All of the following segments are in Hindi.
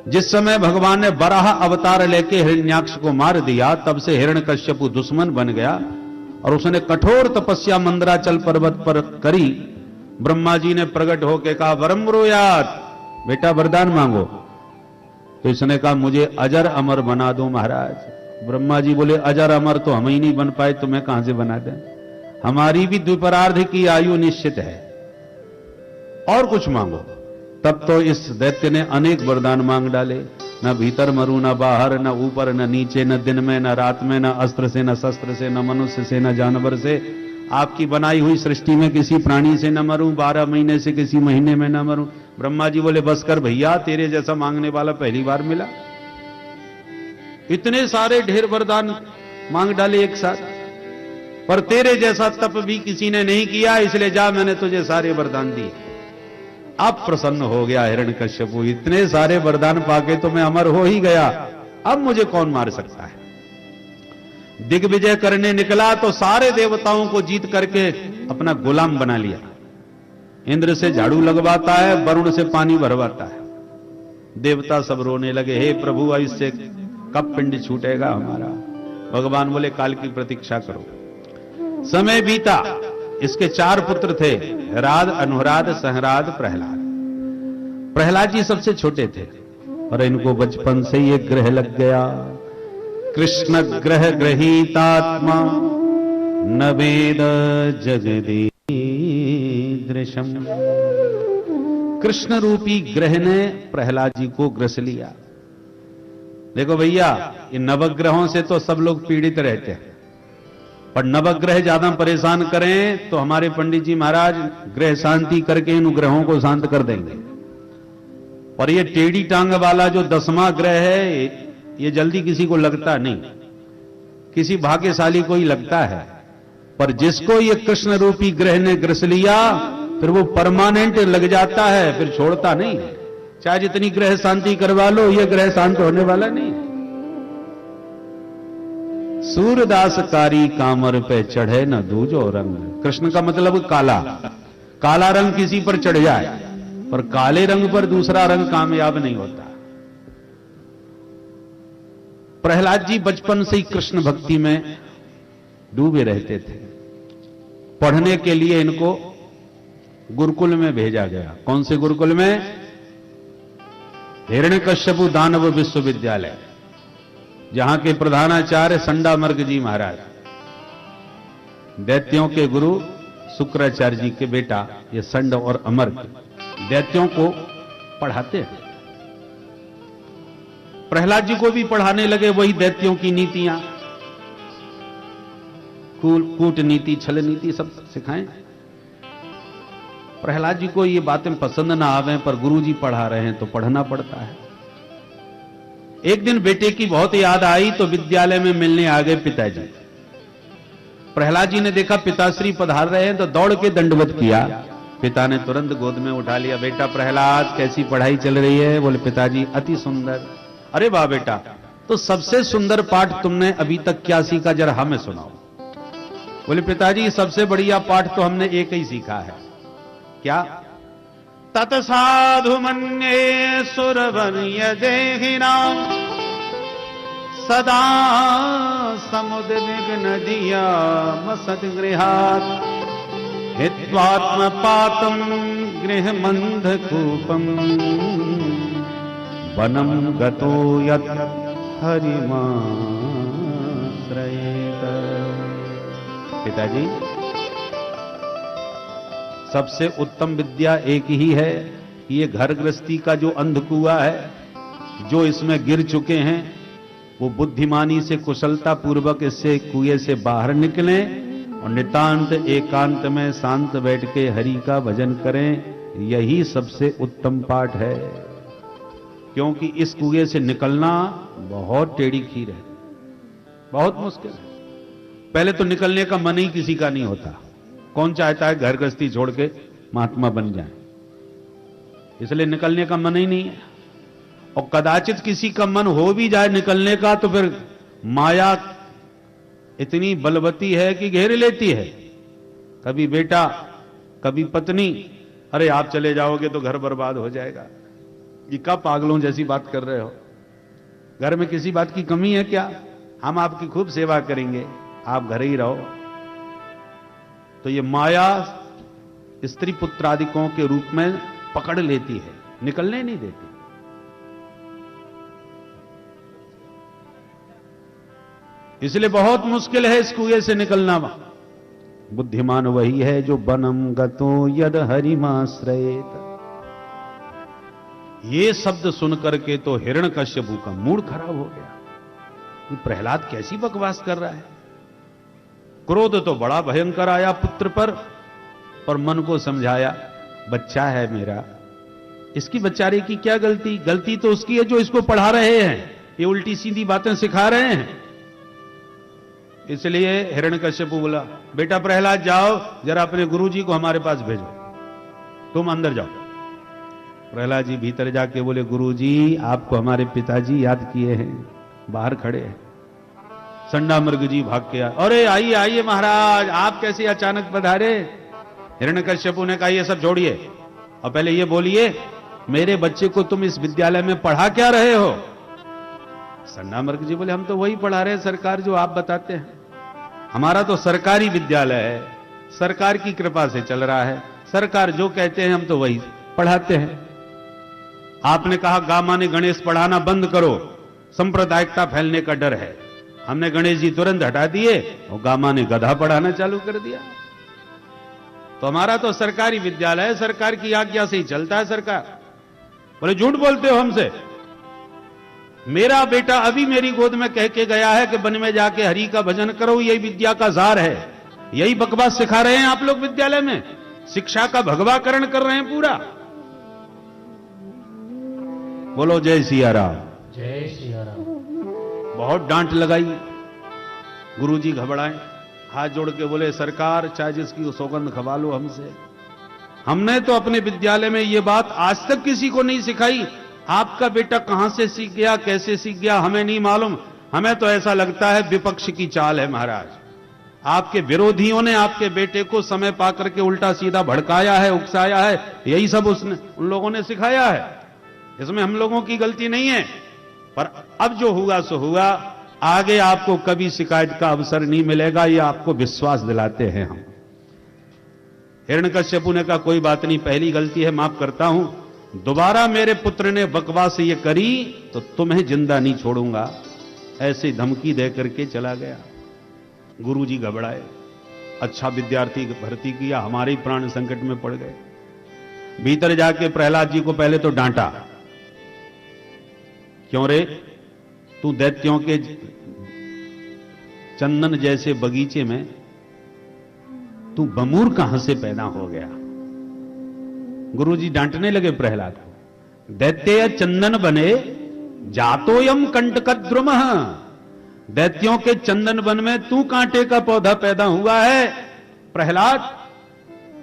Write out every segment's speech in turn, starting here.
जिस समय भगवान ने बराह अवतार लेके हिरण्याक्ष को मार दिया, तब से हिरण्यकश्यपु दुश्मन बन गया और उसने कठोर तपस्या मंदराचल पर्वत पर करी। ब्रह्मा जी ने प्रकट होकर कहा, वरम ब्रूयात, बेटा वरदान मांगो। तो इसने कहा, मुझे अजर अमर बना दो महाराज। ब्रह्मा जी बोले, अजर अमर तो हम ही नहीं बन पाए, तुम्हें कहां से बना दें, हमारी भी द्विपरार्ध की आयु निश्चित है, और कुछ मांगो। तब तो इस दैत्य ने अनेक वरदान मांग डाले, न भीतर मरू, न बाहर, न ऊपर, न नीचे, न दिन में, न रात में, न अस्त्र से, न शस्त्र से, न मनुष्य से, न जानवर से, आपकी बनाई हुई सृष्टि में किसी प्राणी से न मरूं, 12 महीने से किसी महीने में न मरूं। ब्रह्मा जी बोले, बस कर भैया, तेरे जैसा मांगने वाला पहली बार मिला। इतने सारे ढेर वरदान मांग डाले एक साथ, पर तेरे जैसा तप भी किसी ने नहीं किया, इसलिए जा, मैंने तुझे सारे वरदान दिए। अब प्रसन्न हो गया हिरण्यकश्यपु, इतने सारे वरदान पाके तो मैं अमर हो ही गया, अब मुझे कौन मार सकता है। दिग्विजय करने निकला तो सारे देवताओं को जीत करके अपना गुलाम बना लिया। इंद्र से झाड़ू लगवाता है, वरुण से पानी भरवाता है। देवता सब रोने लगे, हे प्रभु, इससे कब पिंड छूटेगा हमारा। भगवान बोले, काल की प्रतीक्षा करो। समय बीता, इसके 4 पुत्र थे, राध, अनुराध, सहराद, प्रहलाद। प्रहलाद जी सबसे छोटे थे और इनको बचपन से ये ग्रह लग गया, कृष्ण ग्रह ग्रहीतात्मा न वेद जगदीदृशम। कृष्ण रूपी ग्रह ने प्रहलाद जी को ग्रस लिया। देखो भैया, इन नवग्रहों से तो सब लोग पीड़ित रहते हैं, पर नवग्रह ज्यादा परेशान करें तो हमारे पंडित जी महाराज ग्रह शांति करके इन ग्रहों को शांत कर देंगे। और ये टेढ़ी टांग वाला जो 10वां ग्रह है, ये जल्दी किसी को लगता नहीं, किसी भाग्यशाली को ही लगता है। पर जिसको ये कृष्ण रूपी ग्रह ने ग्रस लिया, फिर वो परमानेंट लग जाता है, फिर छोड़ता नहीं। चाहे जितनी ग्रह शांति करवा लो, ये ग्रह शांत होने वाला नहीं। सूरदासकारी कामर पे चढ़े न दूजो रंग। कृष्ण का मतलब काला, काला रंग किसी पर चढ़ जाए, पर काले रंग पर दूसरा रंग कामयाब नहीं होता। प्रहलाद जी बचपन से ही कृष्ण भक्ति में डूबे रहते थे। पढ़ने के लिए इनको गुरुकुल में भेजा गया। कौन से गुरुकुल में? हिरण्यकश्यपु दानव विश्वविद्यालय, जहां के प्रधानाचार्य संडामर्ग जी महाराज, दैत्यों के गुरु शुक्राचार्य जी के बेटा ये संड और अमर्क दैत्यों को पढ़ाते हैं। प्रहलाद जी को भी पढ़ाने लगे वही दैत्यों की नीतियां, कूटनीति, छल नीति सब सिखाएं। प्रहलाद जी को ये बातें पसंद ना आवे, पर गुरुजी पढ़ा रहे हैं तो पढ़ना पड़ता है। एक दिन बेटे की बहुत याद आई तो विद्यालय में मिलने आ गए पिताजी। प्रहलाद जी ने देखा पिताश्री पधार रहे हैं तो दौड़ के दंडवत किया। पिता ने तुरंत गोद में उठा लिया, बेटा प्रहलाद कैसी पढ़ाई चल रही है? बोले, पिताजी अति सुंदर। अरे वाह बेटा, तो सबसे सुंदर पाठ तुमने अभी तक क्या सीखा, जरा हमें सुनाओ। बोले, पिताजी सबसे बढ़िया पाठ तो हमने एक ही सीखा है। क्या? तत्साधु मन्ये सुरवन्य देहिना सदा समुद्विग्न दिया मसद्गृहात् हित्वात्म पातम गृह मंधकूपम वनम गतो यत् हरिमाश्रयेत। पिताजी सबसे उत्तम विद्या एक ही है, ये घर गृहस्थी का जो अंधकुआ है, जो इसमें गिर चुके हैं, वो बुद्धिमानी से कुशलता पूर्वक इससे कुएं से बाहर निकलें और नितांत एकांत में शांत बैठ के हरि का भजन करें। यही सबसे उत्तम पाठ है, क्योंकि इस कुएं से निकलना बहुत टेढ़ी खीर है, बहुत मुश्किल है। पहले तो निकलने का मन ही किसी का नहीं होता। कौन चाहता है घर गृहस्थी छोड़ के महात्मा बन जाए? इसलिए निकलने का मन ही नहीं है। और कदाचित किसी का मन हो भी जाए निकलने का, तो फिर माया इतनी बलवती है कि घेर लेती है। कभी बेटा, कभी पत्नी, अरे आप चले जाओगे तो घर बर्बाद हो जाएगा, ये क्या पागलों जैसी बात कर रहे हो? घर में किसी बात की कमी है क्या? हम आपकी खूब सेवा करेंगे, आप घर ही रहो। तो ये माया स्त्री पुत्रादिकों के रूप में पकड़ लेती है, निकलने नहीं देती। इसलिए बहुत मुश्किल है इस कुएं से निकलना। बुद्धिमान वही है जो बनम गतो यद हरिमाश्रयेत। ये शब्द सुनकर के तो हिरण्यकश्यपु का मूड खराब हो गया। ये प्रहलाद कैसी बकवास कर रहा है। क्रोध तो बड़ा भयंकर आया पुत्र पर मन को समझाया, बच्चा है मेरा, इसकी बेचारे की क्या गलती? गलती तो उसकी है जो इसको पढ़ा रहे हैं, ये उल्टी सीधी बातें सिखा रहे हैं। इसलिए हिरण्यकश्यपु बोला, बेटा प्रहलाद जाओ, जरा अपने गुरुजी को हमारे पास भेजो, तुम अंदर जाओ। प्रहलाद जी भीतर जाके बोले, गुरुजी आपको हमारे पिताजी याद किए हैं, बाहर खड़े हैं। संडा मृग जी भाग के आए, अरे आइए आइए महाराज, आप कैसे अचानक पधारे? हिरण्यकश्यपु ने कहा, ये सब छोड़िए और पहले ये बोलिए, मेरे बच्चे को तुम इस विद्यालय में पढ़ा क्या रहे हो? संडा मृग जी बोले, हम तो वही पढ़ा रहे हैं सरकार जो आप बताते हैं। हमारा तो सरकारी विद्यालय है, सरकार की कृपा से चल रहा है, सरकार जो कहते हैं हम तो वही पढ़ाते हैं। आपने कहा गामा ने गणेश पढ़ाना बंद करो, सांप्रदायिकता फैलने का डर है। हमने गणेश जी तुरंत हटा दिए और गामा ने गधा पढ़ाना चालू कर दिया। तो हमारा तो सरकारी विद्यालय है, सरकार की आज्ञा से ही चलता है सरकार। बोले झूठ बोलते हो हमसे। मेरा बेटा अभी मेरी गोद में कह के गया है कि वन में जाके हरि का भजन करो, यही विद्या का जार है। यही बकवास सिखा रहे हैं आप लोग विद्यालय में, शिक्षा का भगवाकरण कर रहे हैं पूरा। बोलो जय सिया राम। जय सिया राम। बहुत डांट लगाई, गुरुजी घबराए, हाथ जोड़ के बोले, सरकार चाहे जिसकी सौगंध खवा लो हमसे, हमने तो अपने विद्यालय में ये बात आज तक किसी को नहीं सिखाई। आपका बेटा कहां से सीख गया, कैसे सीख गया, हमें नहीं मालूम। हमें तो ऐसा लगता है विपक्ष की चाल है महाराज। आपके विरोधियों ने आपके बेटे को समय पाकर के उल्टा सीधा भड़काया है, उकसाया है, यही सब उन लोगों ने सिखाया है। इसमें हम लोगों की गलती नहीं है, पर अब जो हुआ सो हुआ। आगे आपको कभी शिकायत का अवसर नहीं मिलेगा, ये आपको विश्वास दिलाते हैं हम। हिरण्यकश्यपु ने कहा, कोई बात नहीं, पहली गलती है, माफ करता हूं। दोबारा मेरे पुत्र ने बकवास ये करी तो तुम्हें जिंदा नहीं छोड़ूंगा, ऐसी धमकी दे करके चला गया। गुरुजी घबराए, अच्छा विद्यार्थी भर्ती किया, हमारे ही प्राण संकट में पड़ गए। भीतर जाके प्रहलाद जी को पहले तो डांटा, क्यों रे, तू दैत्यों के चंदन जैसे बगीचे में तू बमूर कहां से पैदा हो गया? गुरुजी डांटने लगे प्रहलाद को, दैत्य चंदन बने जातोयम कंटकद्रुम, दैत्यों के चंदन वन में तू कांटे का पौधा पैदा हुआ है। प्रहलाद,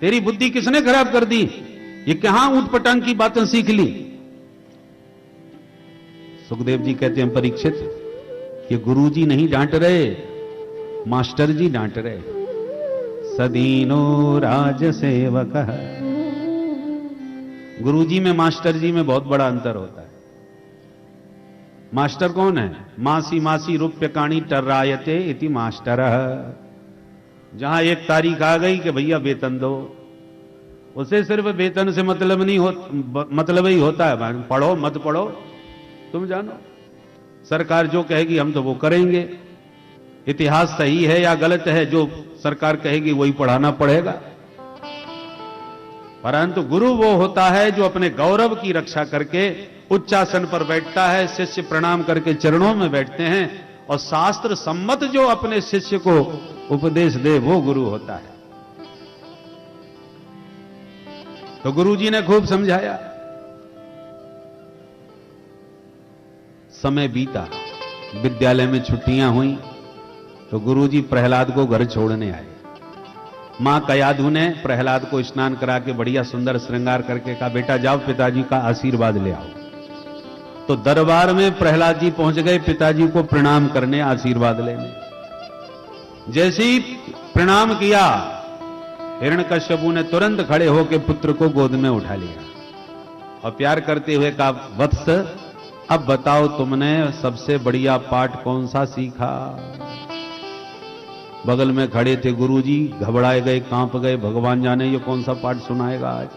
तेरी बुद्धि किसने खराब कर दी? ये कहां ऊंट पटांग की बातें सीख ली? सुखदेव जी कहते हैं, परीक्षित, ये गुरुजी नहीं डांट रहे, मास्टर जी डांट रहे। सदीनो राज सेवक, गुरुजी में मास्टर जी में बहुत बड़ा अंतर होता है। मास्टर कौन है? मासी मासी रूप्य काणी टर्रायते इति मास्टर। जहां एक तारीख आ गई कि भैया वेतन दो, उसे सिर्फ वेतन से मतलब नहीं मतलब ही होता है, पढ़ो मत पढ़ो तुम जानो, सरकार जो कहेगी हम तो वो करेंगे। इतिहास सही है या गलत है, जो सरकार कहेगी वही पढ़ाना पड़ेगा। परंतु गुरु वो होता है जो अपने गौरव की रक्षा करके उच्चासन पर बैठता है, शिष्य प्रणाम करके चरणों में बैठते हैं, और शास्त्र सम्मत जो अपने शिष्य को उपदेश दे वो गुरु होता है। तो गुरुजी ने खूब समझाया। समय बीता, विद्यालय में छुट्टियां हुई तो गुरुजी प्रहलाद को घर छोड़ने आए। मां कयाधु ने प्रहलाद को स्नान करा के बढ़िया सुंदर श्रृंगार करके कहा, बेटा जाओ पिताजी का आशीर्वाद ले आओ। तो दरबार में प्रहलाद जी पहुंच गए पिताजी को प्रणाम करने, आशीर्वाद लेने। जैसे ही प्रणाम किया, हिरण्यकश्यपु ने तुरंत खड़े होकर पुत्र को गोद में उठा लिया। और प्यार करते हुए कहा, वत्स अब बताओ तुमने सबसे बढ़िया पाठ कौन सा सीखा? बगल में खड़े थे गुरुजी, घबराए गए, कांप गए, भगवान जाने ये कौन सा पाठ सुनाएगा आज।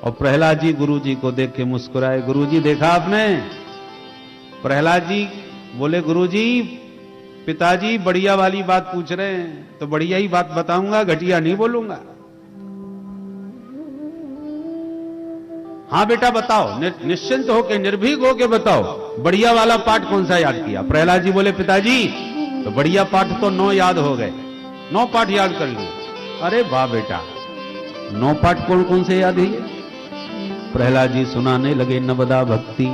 और प्रहलाद जी गुरुजी को देख के मुस्कुराए। गुरुजी देखा आपने? प्रहलाद जी बोले, गुरुजी पिताजी बढ़िया वाली बात पूछ रहे हैं तो बढ़िया ही बात बताऊंगा, घटिया नहीं बोलूंगा। हाँ बेटा बताओ, निश्चिंत होके, निर्भीक होके बताओ, बढ़िया वाला पाठ कौन सा याद किया? प्रहलाद जी बोले, पिताजी तो बढ़िया पाठ तो 9 याद हो गए, 9 पाठ याद कर लिए। अरे वाह बेटा, 9 पाठ कौन कौन से याद है? प्रहलाद जी सुनाने लगे, नवदा भक्ति,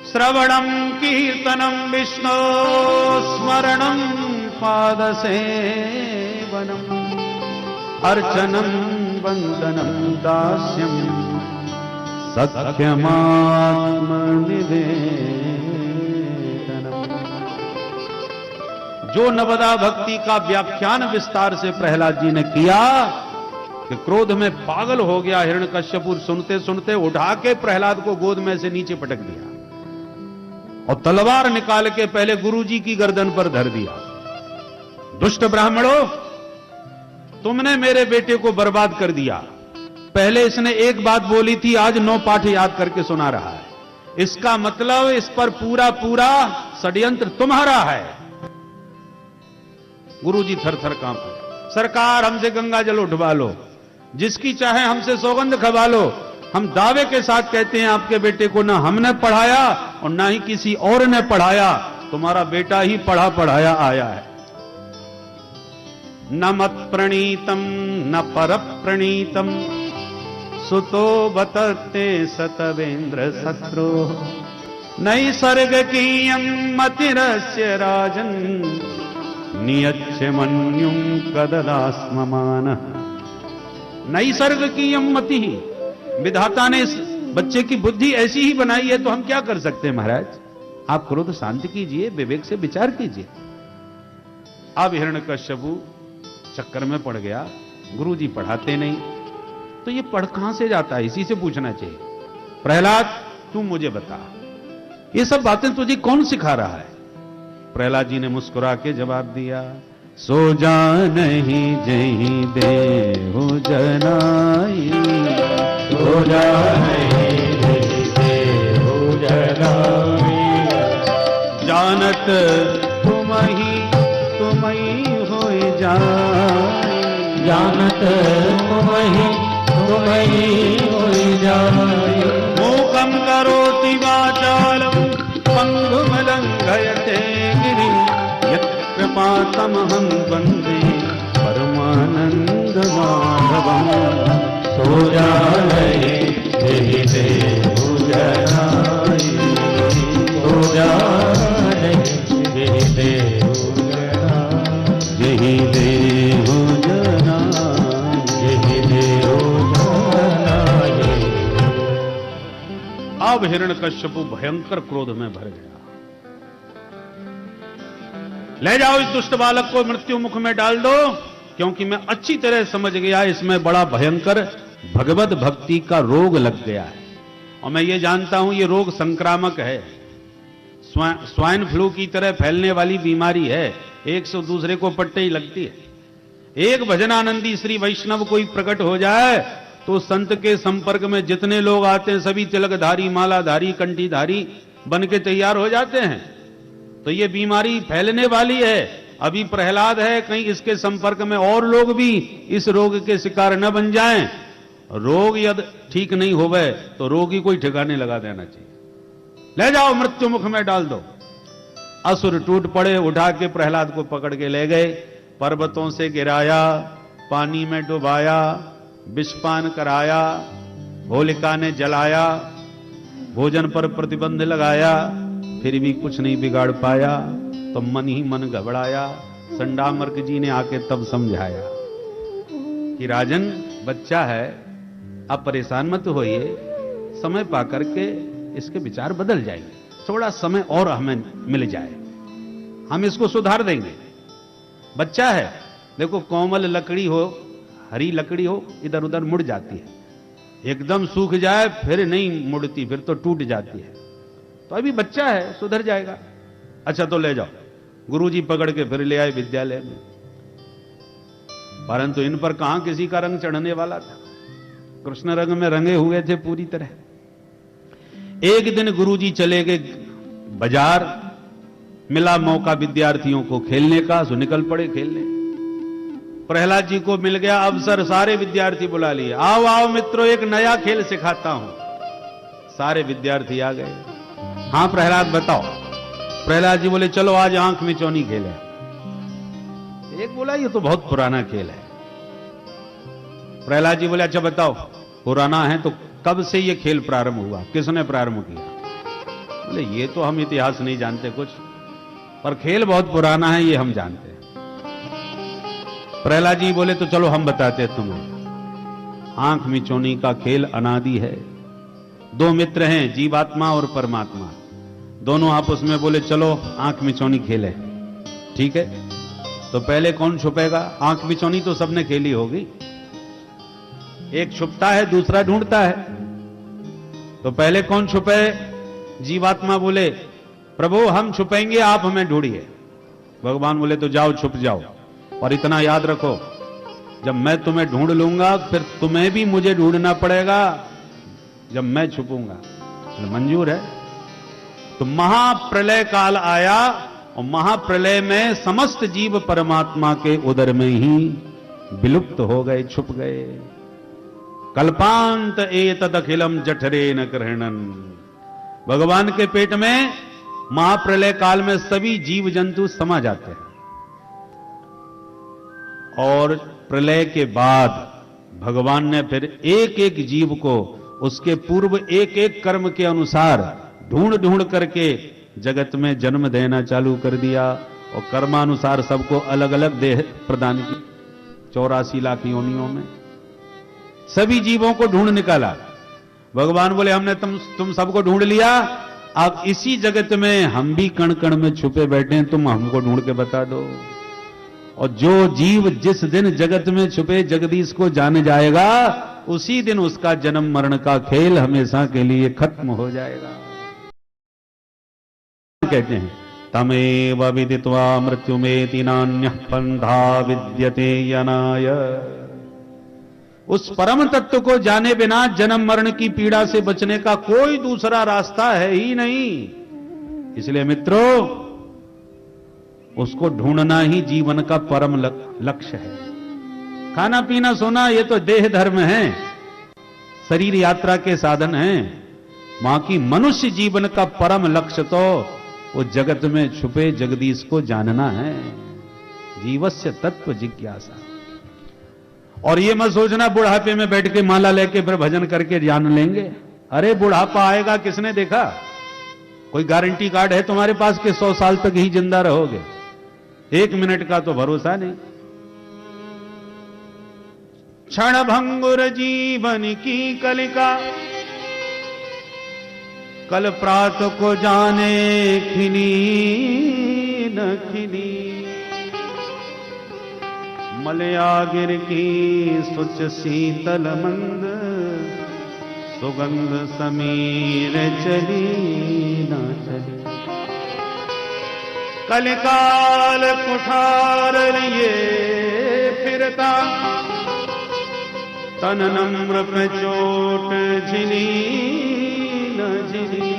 श्रवणम कीर्तनम विष्णु स्मरणम पाद सेवनम अर्चनम वंदनम दास्यम सख्यमात्म निवेदनम। जो नवदा भक्ति का व्याख्यान विस्तार से प्रहलाद जी ने किया कि क्रोध में पागल हो गया हिरण्यकश्यप, सुनते सुनते उठा के प्रहलाद को गोद में से नीचे पटक दिया और तलवार निकाल के पहले गुरुजी की गर्दन पर धर दिया। दुष्ट ब्राह्मणों, तुमने मेरे बेटे को बर्बाद कर दिया। पहले इसने एक बात बोली थी, आज 9 पाठ याद करके सुना रहा है। इसका मतलब इस पर पूरा पूरा षड्यंत्र तुम्हारा है। गुरुजी थर थर कांप गए। सरकार हमसे गंगा जल उठवा लो, जिसकी चाहे हमसे सौगंध खवा लो। हम दावे के साथ कहते हैं आपके बेटे को ना हमने पढ़ाया और ना ही किसी और ने पढ़ाया, तुम्हारा बेटा ही पढ़ा पढ़ाया आया है। न मत प्रणीतम न पर प्रणीतम सुतो बतते सतवेंद्र शत्रु नैसर्ग की मतिरस्य राजन नियच्छ मन्युम कददास्ममान। नैसर्ग की मति ही, विधाता ने इस बच्चे की बुद्धि ऐसी ही बनाई है, तो हम क्या कर सकते हैं महाराज? आप क्रोध शांत कीजिए, विवेक से विचार कीजिए। अब हिरण्यकश्यप चक्कर में पड़ गया, गुरुजी पढ़ाते नहीं, तो ये पढ़ कहां से जाता है? इसी से पूछना चाहिए। प्रहलाद तू मुझे बता, ये सब बातें तुझे कौन सिखा रहा है? प्रहलाद जी ने मुस्कुरा के जवाब दिया, सो जा नहीं जही देहु जनाई, सो जा नहीं जही देहु जनाई, जानत तुम ही होए जाए, जानत तुम ही होए जाए। मूकम करोति वाचालम पंगुम लंघयते गिरिं यत्कृपातमहं वन्दे परमानंद माधवं। सो जा नहीं जही देहु जनाई, सो जा नहीं जही देहु जनाई, जही देहु जनाई, जही देहु जनाई। अब हिरण्यकश्यप भयंकर क्रोध में भर गया। ले जाओ इस दुष्ट बालक को मृत्यु मुख में डाल दो, क्योंकि मैं अच्छी तरह समझ गया इसमें बड़ा भयंकर भगवत भक्ति का रोग लग गया है। और मैं ये जानता हूं ये रोग संक्रामक है, स्वाइन फ्लू की तरह फैलने वाली बीमारी है, एक से दूसरे को पट्टे ही लगती है। एक भजनानंदी श्री वैष्णव कोई प्रकट हो जाए तो संत के संपर्क में जितने लोग आते हैं सभी तिलकधारी, मालाधारी, कंठीधारी बन के तैयार हो जाते हैं। तो ये बीमारी फैलने वाली है। अभी प्रहलाद है, कहीं इसके संपर्क में और लोग भी इस रोग के शिकार न बन जाएं। रोग यदि ठीक नहीं होवे तो रोगी कोई ठिकाने लगा देना चाहिए। ले जाओ मृत्यु मुख में डाल दो। असुर टूट पड़े, उठा के प्रहलाद को पकड़ के ले गए, पर्वतों से गिराया, पानी में डुबाया, विषपान कराया, होलिका ने जलाया, भोजन पर प्रतिबंध लगाया, फिर भी कुछ नहीं बिगाड़ पाया। तो मन ही मन घबराया। संडामर्क जी ने आके तब समझाया कि राजन बच्चा है, आप परेशान मत होइए, समय पा करके इसके विचार बदल जाएंगे, थोड़ा समय और हमें मिल जाए, हम इसको सुधार देंगे। बच्चा है, देखो कोमल लकड़ी हो, हरी लकड़ी हो, इधर उधर मुड़ जाती है, एकदम सूख जाए फिर नहीं मुड़ती, फिर तो टूट जाती है। तो अभी बच्चा है, सुधर जाएगा। अच्छा तो ले जाओ। गुरुजी पकड़ के फिर ले आए विद्यालय में, परंतु इन पर कहां किसी का रंग चढ़ने वाला था। कृष्ण रंग में रंगे हुए थे पूरी तरह। एक दिन गुरुजी चले गए बाजार, मिला मौका विद्यार्थियों को खेलने का, सो निकल पड़े खेलने। प्रहलाद जी को मिल गया अवसर, सारे विद्यार्थी बुला लिए, आओ आओ मित्रों, एक नया खेल सिखाता हूं। सारे विद्यार्थी आ गए। हां प्रहलाद बताओ। प्रहलाद जी बोले चलो आज आंख मिचौनी खेल है। एक बोला ये तो बहुत पुराना खेल है। प्रहलाद जी बोले अच्छा बताओ, पुराना है तो कब से ये खेल प्रारंभ हुआ, किसने प्रारंभ किया? बोले ये तो हम इतिहास नहीं जानते कुछ, पर खेल बहुत पुराना है ये हम जानते हैं। प्रहलाद जी बोले तो चलो हम बताते हैं तुम्हें। आंख मिचौनी का खेल अनादि है। दो मित्र हैं, जीवात्मा और परमात्मा, दोनों आपस में बोले चलो आंख मिचौनी खेले। ठीक है, तो पहले कौन छुपेगा? आंख मिचौनी तो सबने खेली होगी। एक छुपता है, दूसरा ढूंढता है। तो पहले कौन छुपे? जीवात्मा बोले प्रभु हम छुपेंगे, आप हमें ढूंढिए। भगवान बोले तो जाओ छुप जाओ, और इतना याद रखो जब मैं तुम्हें ढूंढ लूंगा फिर तुम्हें भी मुझे ढूंढना पड़ेगा जब मैं छुपूंगा। तो मंजूर है। तो महाप्रलय काल आया, और महाप्रलय में समस्त जीव परमात्मा के उदर में ही विलुप्त हो गए, छुप गए। कल्पांत एतद अखिलम जठरे न ग्रहणन। भगवान के पेट में महाप्रलय काल में सभी जीव जंतु समा जाते हैं, और प्रलय के बाद भगवान ने फिर एक एक जीव को उसके पूर्व एक एक कर्म के अनुसार ढूंढ ढूंढ करके जगत में जन्म देना चालू कर दिया, और कर्मानुसार सबको अलग अलग देह प्रदान की। 84 लाख योनियों में सभी जीवों को ढूंढ निकाला। भगवान बोले हमने तुम सबको ढूंढ लिया, अब इसी जगत में हम भी कण कण में छुपे बैठे हैं, तुम हमको ढूंढ के बता दो। और जो जीव जिस दिन जगत में छुपे जगदीश को जान जाएगा, उसी दिन उसका जन्म मरण का खेल हमेशा के लिए खत्म हो जाएगा। कहते हैं तमेव विदित्वा मृत्युमेति नान्यः पंथा विद्यते यनाय। उस परम तत्व को जाने बिना जन्म मरण की पीड़ा से बचने का कोई दूसरा रास्ता है ही नहीं। इसलिए मित्रों, उसको ढूंढना ही जीवन का परम लक्ष्य है। खाना पीना सोना ये तो देह धर्म है, शरीर यात्रा के साधन हैं। बाकी मनुष्य जीवन का परम लक्ष्य तो वो जगत में छुपे जगदीश को जानना है। जीवस्य तत्व जिज्ञासा। और ये मत सोचना बुढ़ापे में बैठ के माला लेके फिर भजन करके जान लेंगे। अरे बुढ़ापा आएगा किसने देखा? कोई गारंटी कार्ड है तुम्हारे पास कि 100 साल तक ही जिंदा रहोगे? 1 मिनट का तो भरोसा नहीं। क्षण भंगुर जीवन की कलिका, कल प्रात को जाने खिली न खिली। मलयागिर की सुच शीतल मंद, सुगंध समीर चली न चली। कलिकाल कुठार लिए फिरता, तन नम्र पे चोट झिली न झिली।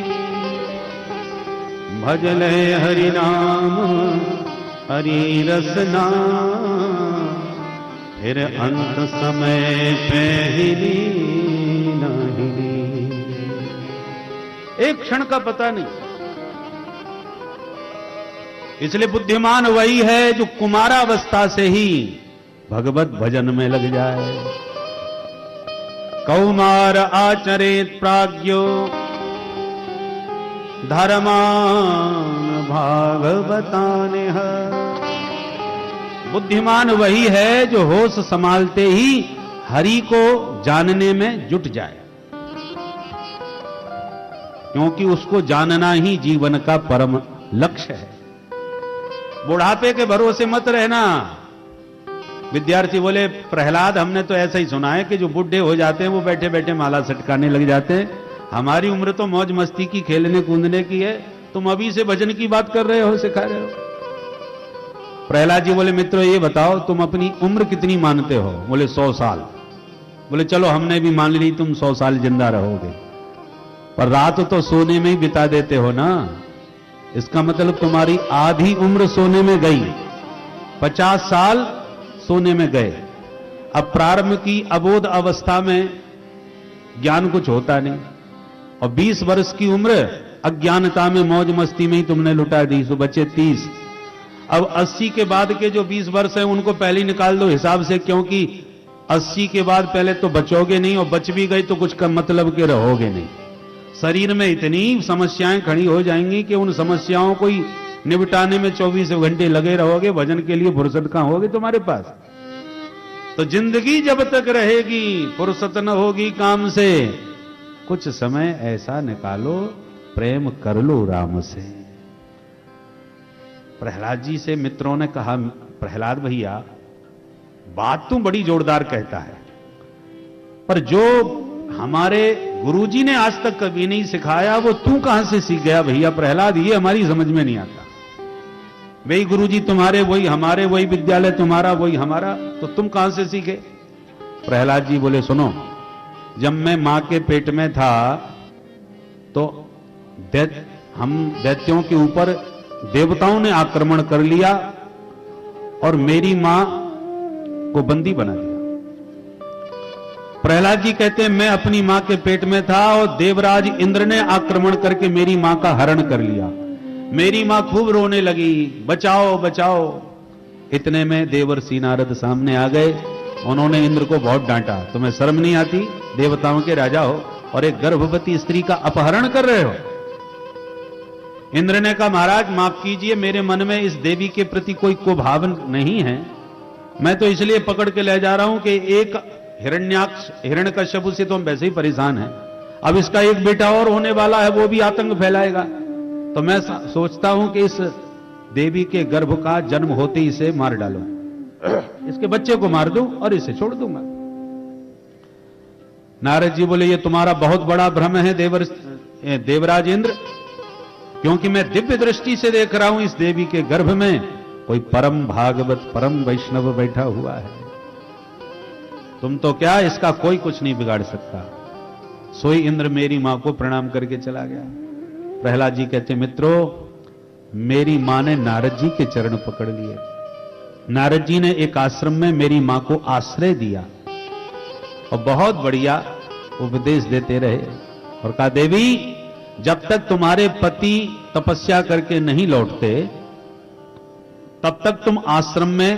भजले हरि नाम हरि रसना, फिर अंत समय पे हिली न हिली। एक क्षण का पता नहीं। इसलिए बुद्धिमान वही है जो कुमारावस्था से ही भगवत भजन में लग जाए। कौमार आचरेत प्राज्ञो धर्मान भागवताने। बुद्धिमान वही है जो होश संभालते ही हरि को जानने में जुट जाए, क्योंकि उसको जानना ही जीवन का परम लक्ष्य है। बुढ़ापे के भरोसे मत रहना। विद्यार्थी बोले प्रहलाद, हमने तो ऐसा ही सुना है कि जो बुढ़े हो जाते हैं वो बैठे बैठे माला सटकाने लग जाते हैं। हमारी उम्र तो मौज मस्ती की, खेलने कूदने की है, तुम अभी से भजन की बात कर रहे हो, सिखा रहे हो। प्रहलाद जी बोले मित्रों ये बताओ तुम अपनी उम्र कितनी मानते हो? बोले 100 साल। बोले चलो हमने भी मान ली तुम 100 साल जिंदा रहोगे, पर रात तो सोने में ही बिता देते हो ना। इसका मतलब तुम्हारी आधी उम्र सोने में गई, 50 साल सोने में गए। अब प्रारंभ की अबोध अवस्था में ज्ञान कुछ होता नहीं, और 20 वर्ष की उम्र अज्ञानता में मौज मस्ती में ही तुमने लुटा दी, सो बचे 30। अब 80 के बाद के जो 20 वर्ष हैं उनको पहले ही निकाल दो हिसाब से, क्योंकि 80 के बाद पहले तो बचोगे नहीं, और बच भी गई तो कुछ का मतलब के रहोगे नहीं। शरीर में इतनी समस्याएं खड़ी हो जाएंगी कि उन समस्याओं को ही निपटाने में 24 घंटे लगे रहोगे, भजन के लिए फुर्सत कहां होगी तुम्हारे पास। तो जिंदगी जब तक रहेगी फुर्सत न होगी काम से, कुछ समय ऐसा निकालो प्रेम कर लो राम से। प्रहलाद जी से मित्रों ने कहा, प्रहलाद भैया बात तो बड़ी जोरदार कहता है, पर जो हमारे गुरुजी ने आज तक कभी नहीं सिखाया वो तू कहां से सीख गया भैया प्रहलाद? ये हमारी समझ में नहीं आता। वही गुरुजी तुम्हारे, वही हमारे, वही विद्यालय तुम्हारा, वही हमारा, तो तुम कहां से सीखे? प्रहलाद जी बोले सुनो, जब मैं मां के पेट में था तो हम दैत्यों के ऊपर देवताओं ने आक्रमण कर लिया और मेरी मां को बंदी बना दिया। प्रहलाद जी कहते हैं मैं अपनी मां के पेट में था और देवराज इंद्र ने आक्रमण करके मेरी मां का हरण कर लिया। मेरी मां खूब रोने लगी, बचाओ बचाओ। इतने में देवर्षि नारद सामने आ गए। उन्होंने इंद्र को बहुत डांटा, तुम्हें शर्म नहीं आती? देवताओं के राजा हो और एक गर्भवती स्त्री का अपहरण कर रहे हो। इंद्र ने कहा महाराज माफ कीजिए, मेरे मन में इस देवी के प्रति कोई कुभाव नहीं है। मैं तो इसलिए पकड़ के ले जा रहा हूं कि एक हिरण्यकश्यप से तो हम वैसे ही परेशान हैं, अब इसका एक बेटा और होने वाला है, वो भी आतंक फैलाएगा। तो मैं सोचता हूं कि इस देवी के गर्भ का जन्म होते ही इसे मार डालूं, इसके बच्चे को मार दूं और इसे छोड़ दूंगा। नारद जी बोले ये तुम्हारा बहुत बड़ा भ्रम है देवराज इंद्र, क्योंकि मैं दिव्य दृष्टि से देख रहा हूं इस देवी के गर्भ में कोई परम भागवत परम वैष्णव बैठा हुआ है। तुम तो क्या, इसका कोई कुछ नहीं बिगाड़ सकता। सोई इंद्र मेरी मां को प्रणाम करके चला गया। प्रहलाद जी कहते मित्रों, मेरी मां ने नारद जी के चरण पकड़ लिए। नारद जी ने एक आश्रम में मेरी मां को आश्रय दिया और बहुत बढ़िया उपदेश देते रहे और कहा देवी जब तक तुम्हारे पति तपस्या करके नहीं लौटते तब तक तुम आश्रम में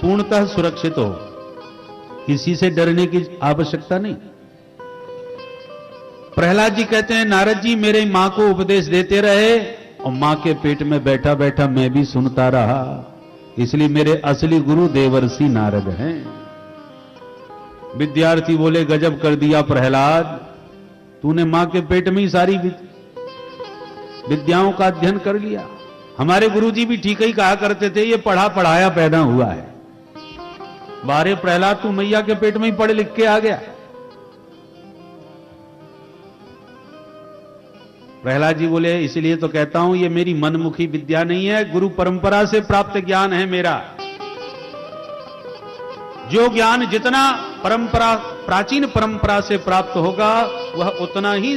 पूर्णतः सुरक्षित हो, किसी से डरने की आवश्यकता नहीं। प्रहलाद जी कहते हैं नारद जी मेरे मां को उपदेश देते रहे और मां के पेट में बैठा बैठा मैं भी सुनता रहा, इसलिए मेरे असली गुरु देवर्षि नारद हैं। विद्यार्थी बोले गजब कर दिया प्रहलाद, तूने मां के पेट में ही सारी विद्याओं का अध्ययन कर लिया। हमारे गुरुजी भी ठीक ही कहा करते थे ये पढ़ा पढ़ाया पैदा हुआ है। बारे प्रहलाद तू मैया के पेट में ही पढ़ लिख के आ गया। प्रहलाद जी बोले इसलिए तो कहता हूं ये मेरी मनमुखी विद्या नहीं है, गुरु परंपरा से प्राप्त ज्ञान है मेरा। जो ज्ञान जितना परंपरा प्राचीन परंपरा से प्राप्त होगा वह उतना ही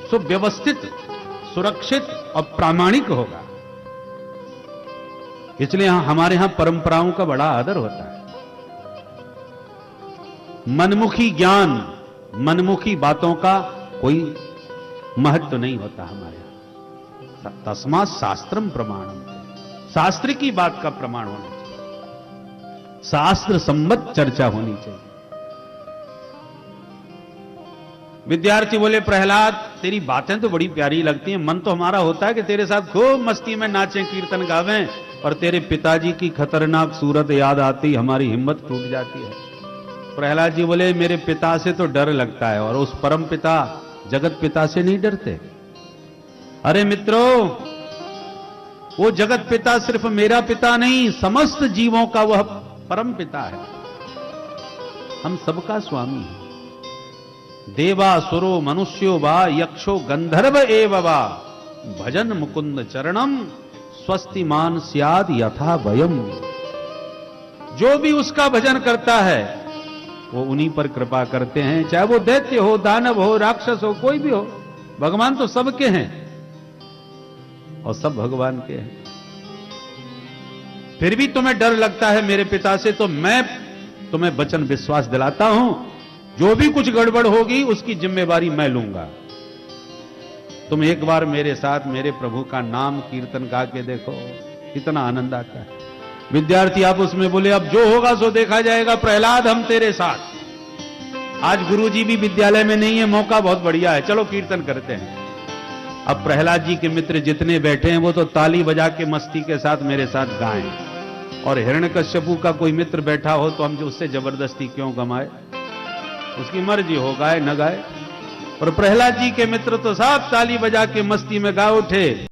सुव्यवस्थित सुरक्षित और प्रामाणिक होगा। इसलिए हमारे यहां परंपराओं का बड़ा आदर होता है। मनमुखी ज्ञान मनमुखी बातों का कोई महत्व नहीं होता हमारे यहां। तस्मात् शास्त्रम प्रमाणम, शास्त्र की बात का प्रमाण होना चाहिए, शास्त्र सम्मत चर्चा होनी चाहिए। विद्यार्थी बोले प्रहलाद तेरी बातें तो बड़ी प्यारी लगती हैं, मन तो हमारा होता है कि तेरे साथ खूब मस्ती में नाचें कीर्तन गावें, और तेरे पिताजी की खतरनाक सूरत याद आती हमारी हिम्मत टूट जाती है। प्रहलाद जी बोले मेरे पिता से तो डर लगता है और उस परम पिता जगत पिता से नहीं डरते। अरे मित्रों वो जगत पिता सिर्फ मेरा पिता नहीं, समस्त जीवों का वह परम पिता है, हम सबका स्वामी है। देवा सुरो मनुष्यो वा यक्षो गंधर्व एव वा भजन मुकुंद चरणम स्वस्ति मान स्याद यथा वयम। जो भी उसका भजन करता है वो उन्हीं पर कृपा करते हैं, चाहे वो दैत्य हो, दानव हो, राक्षस हो, कोई भी हो। भगवान तो सबके हैं और सब भगवान के हैं। फिर भी तुम्हें डर लगता है मेरे पिता से, तो मैं तुम्हें वचन विश्वास दिलाता हूं, जो भी कुछ गड़बड़ होगी उसकी जिम्मेवारी मैं लूंगा। तुम एक बार मेरे साथ मेरे प्रभु का नाम कीर्तन गा के देखो, कितना आनंद आता है। विद्यार्थी आप उसमें बोले अब जो होगा सो देखा जाएगा, प्रहलाद हम तेरे साथ। आज गुरुजी भी विद्यालय में नहीं है, मौका बहुत बढ़िया है, चलो कीर्तन करते हैं। अब प्रहलाद जी के मित्र जितने बैठे हैं वो तो ताली बजा के मस्ती के साथ मेरे साथ गाएं, और हिरण्यकश्यपु का कोई मित्र बैठा हो तो हम जो उससे जबरदस्ती क्यों गमाए, उसकी मर्जी हो, गाए न गाए। और प्रहलाद जी के मित्र तो साफ ताली बजा के मस्ती में गा उठे।